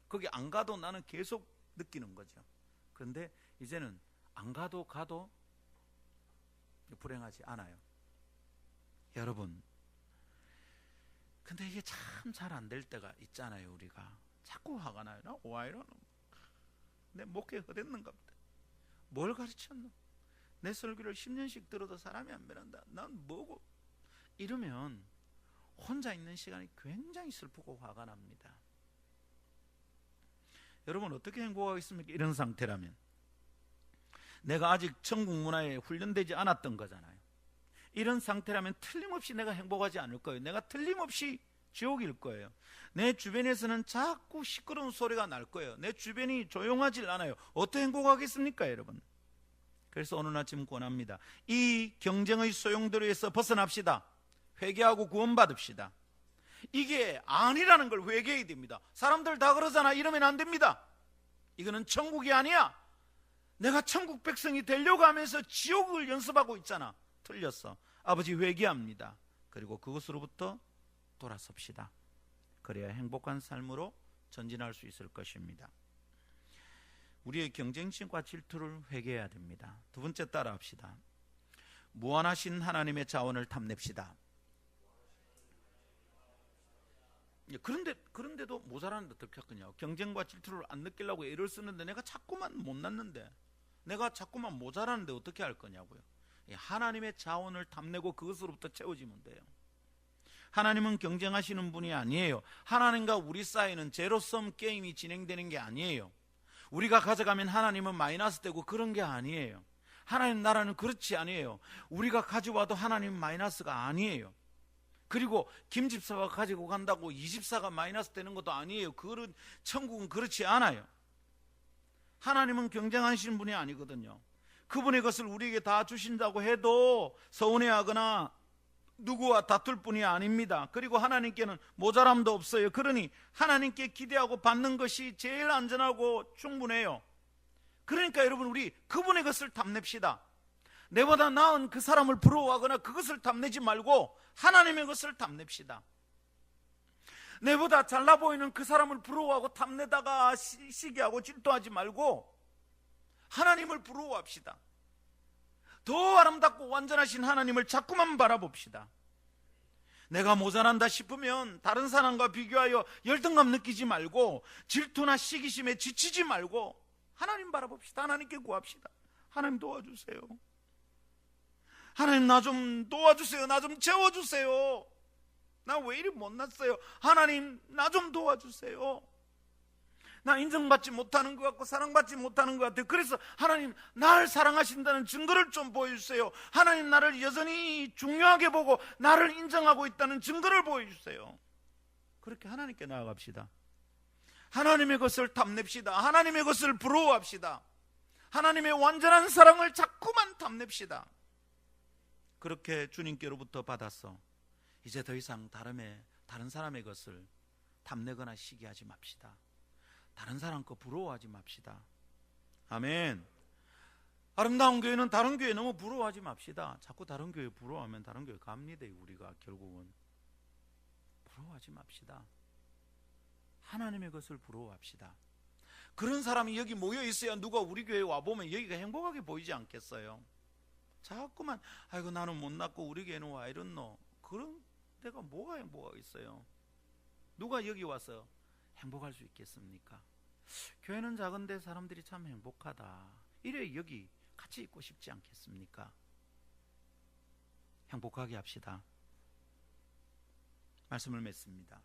거기 안 가도 나는 계속 느끼는 거죠. 그런데 이제는 안 가도 불행하지 않아요. 여러분, 근데 이게 참 잘 안 될 때가 있잖아요. 우리가 자꾸 화가 나요. 나 와 이러노? 내 목회 헛됐는가 보다. 뭘 가르쳤노? 내 설교를 10년씩 들어도 사람이 안 변한다. 난 뭐고? 이러면 혼자 있는 시간이 굉장히 슬프고 화가 납니다. 여러분 어떻게 행복하겠습니까? 이런 상태라면 내가 아직 천국 문화에 훈련되지 않았던 거잖아요. 이런 상태라면 틀림없이 내가 행복하지 않을 거예요. 내가 틀림없이 지옥일 거예요. 내 주변에서는 자꾸 시끄러운 소리가 날 거예요. 내 주변이 조용하질 않아요. 어떻게 행복하겠습니까, 여러분? 그래서 오늘 아침 권합니다. 이 경쟁의 소용돌이에서 벗어납시다. 회개하고 구원받읍시다. 이게 아니라는 걸 회개해야 됩니다. 사람들 다 그러잖아. 이러면 안 됩니다. 이거는 천국이 아니야. 내가 천국 백성이 되려고 하면서 지옥을 연습하고 있잖아. 틀렸어. 아버지 회개합니다. 그리고 그것으로부터 돌아섭시다. 그래야 행복한 삶으로 전진할 수 있을 것입니다. 우리의 경쟁심과 질투를 회개해야 됩니다. 두 번째 따라합시다. 무한하신 하나님의 자원을 탐냅시다. 그런데도 모자라는데 어떻게 하겠냐. 경쟁과 질투를 안 느끼려고 애를 쓰는데 내가 자꾸만 못 낳는데, 내가 자꾸만 모자라는데 어떻게 할 거냐고요. 하나님의 자원을 탐내고 그것으로부터 채워지면 돼요. 하나님은 경쟁하시는 분이 아니에요. 하나님과 우리 사이는 제로섬 게임이 진행되는 게 아니에요. 우리가 가져가면 하나님은 마이너스 되고 그런 게 아니에요. 하나님 나라는 그렇지 아니에요. 우리가 가져와도 하나님은 마이너스가 아니에요. 그리고 김 집사가 가지고 간다고 이 집사가 마이너스 되는 것도 아니에요. 그런 천국은 그렇지 않아요. 하나님은 경쟁하시는 분이 아니거든요. 그분의 것을 우리에게 다 주신다고 해도 서운해하거나 누구와 다툴 뿐이 아닙니다. 그리고 하나님께는 모자람도 없어요. 그러니 하나님께 기대하고 받는 것이 제일 안전하고 충분해요. 그러니까 여러분, 우리 그분의 것을 탐냅시다. 내보다 나은 그 사람을 부러워하거나 그것을 탐내지 말고 하나님의 것을 탐냅시다. 내보다 잘나 보이는 그 사람을 부러워하고 탐내다가 시기하고 질투하지 말고 하나님을 부러워합시다. 더 아름답고 완전하신 하나님을 자꾸만 바라봅시다. 내가 모자란다 싶으면 다른 사람과 비교하여 열등감 느끼지 말고 질투나 시기심에 지치지 말고 하나님 바라봅시다. 하나님께 구합시다. 하나님 도와주세요. 하나님 나 좀 도와주세요. 나 좀 채워주세요. 나 왜 이리 못났어요. 하나님 나 좀 도와주세요. 나 인정받지 못하는 것 같고 사랑받지 못하는 것 같아요. 그래서 하나님 나를 사랑하신다는 증거를 좀 보여주세요. 하나님 나를 여전히 중요하게 보고 나를 인정하고 있다는 증거를 보여주세요. 그렇게 하나님께 나아갑시다. 하나님의 것을 탐냅시다. 하나님의 것을 부러워합시다. 하나님의 완전한 사랑을 자꾸만 탐냅시다. 그렇게 주님께로부터 받았어. 이제 더 이상 다른 사람의 것을 탐내거나 시기하지 맙시다. 다른 사람 거 부러워하지 맙시다. 아멘. 아름다운 교회는 다른 교회 너무 부러워하지 맙시다. 자꾸 다른 교회 부러워하면 다른 교회 갑니다. 우리가 결국은 부러워하지 맙시다. 하나님의 것을 부러워합시다. 그런 사람이 여기 모여 있어야 누가 우리 교회에 와보면 여기가 행복하게 보이지 않겠어요? 자꾸만 아이고 나는 못났고 우리 교회는 와 이렇노. 그런 데가 뭐가 행복하게 있어요? 누가 여기 와서 행복할 수 있겠습니까? 교회는 작은데 사람들이 참 행복하다. 이래 여기 같이 있고 싶지 않겠습니까? 행복하게 합시다. 말씀을 맺습니다.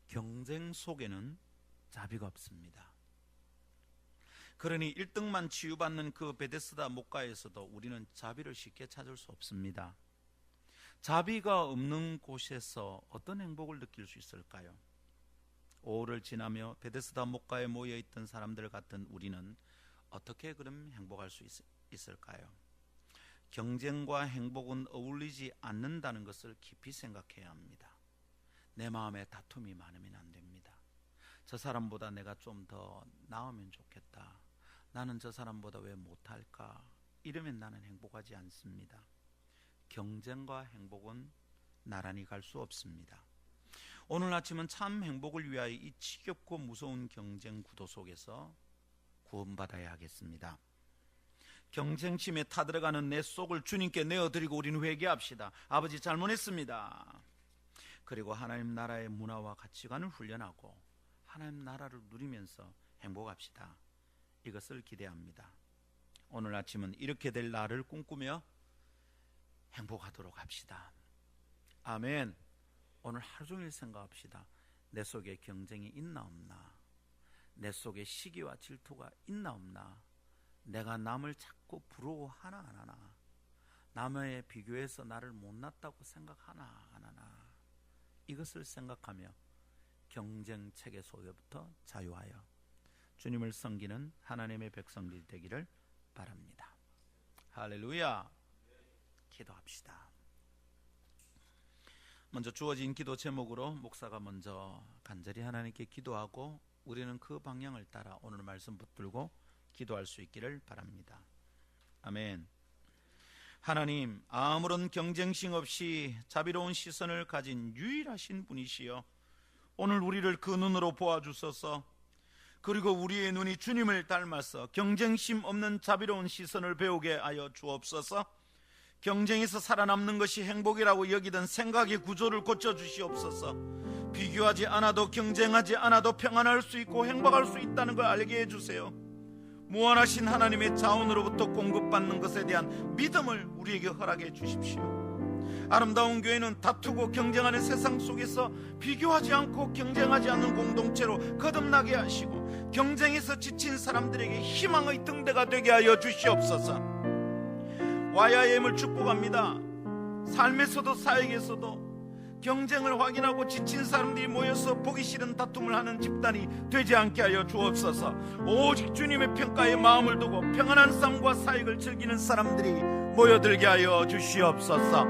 경쟁 속에는 자비가 없습니다. 그러니 1등만 치유받는 그 베데스다 목가에서도 우리는 자비를 쉽게 찾을 수 없습니다. 자비가 없는 곳에서 어떤 행복을 느낄 수 있을까요? 오후를 지나며 베데스다 목가에 모여있던 사람들 같은 우리는 어떻게 그럼 행복할 수 있을까요? 경쟁과 행복은 어울리지 않는다는 것을 깊이 생각해야 합니다. 내 마음에 다툼이 많으면 안 됩니다. 저 사람보다 내가 좀 더 나으면 좋겠다. 나는 저 사람보다 왜 못할까? 이러면 나는 행복하지 않습니다. 경쟁과 행복은 나란히 갈 수 없습니다. 오늘 아침은 참 행복을 위하여 이 지겹고 무서운 경쟁 구도 속에서 구원받아야 하겠습니다. 경쟁심에 타들어가는 내 속을 주님께 내어드리고 우리는 회개합시다. 아버지 잘못했습니다. 그리고 하나님 나라의 문화와 가치관을 훈련하고 하나님 나라를 누리면서 행복합시다. 이것을 기대합니다. 오늘 아침은 이렇게 될 날을 꿈꾸며 행복하도록 합시다. 아멘. 오늘 하루 종일 생각합시다. 내 속에 경쟁이 있나 없나? 내 속에 시기와 질투가 있나 없나? 내가 남을 자꾸 부러워하나 안 하나? 남에 비교해서 나를 못났다고 생각하나 안 하나? 이것을 생각하며 경쟁 체계 속에부터 자유하여 주님을 섬기는 하나님의 백성들 되기를 바랍니다. 할렐루야. 기도합시다. 먼저 주어진 기도 제목으로 목사가 먼저 간절히 하나님께 기도하고 우리는 그 방향을 따라 오늘 말씀 붙들고 기도할 수 있기를 바랍니다. 아멘. 하나님, 아무런 경쟁심 없이 자비로운 시선을 가진 유일하신 분이시여, 오늘 우리를 그 눈으로 보아주소서. 그리고 우리의 눈이 주님을 닮아서 경쟁심 없는 자비로운 시선을 배우게 하여 주옵소서. 경쟁에서 살아남는 것이 행복이라고 여기던 생각의 구조를 고쳐주시옵소서. 비교하지 않아도 경쟁하지 않아도 평안할 수 있고 행복할 수 있다는 걸 알게 해주세요. 무한하신 하나님의 자원으로부터 공급받는 것에 대한 믿음을 우리에게 허락해 주십시오. 아름다운 교회는 다투고 경쟁하는 세상 속에서 비교하지 않고 경쟁하지 않는 공동체로 거듭나게 하시고, 경쟁에서 지친 사람들에게 희망의 등대가 되게 하여 주시옵소서. YIM을 축복합니다. 삶에서도 사역에서도 경쟁을 확인하고 지친 사람들이 모여서 보기 싫은 다툼을 하는 집단이 되지 않게 하여 주옵소서. 오직 주님의 평가에 마음을 두고 평안한 삶과 사역을 즐기는 사람들이 모여들게 하여 주시옵소서.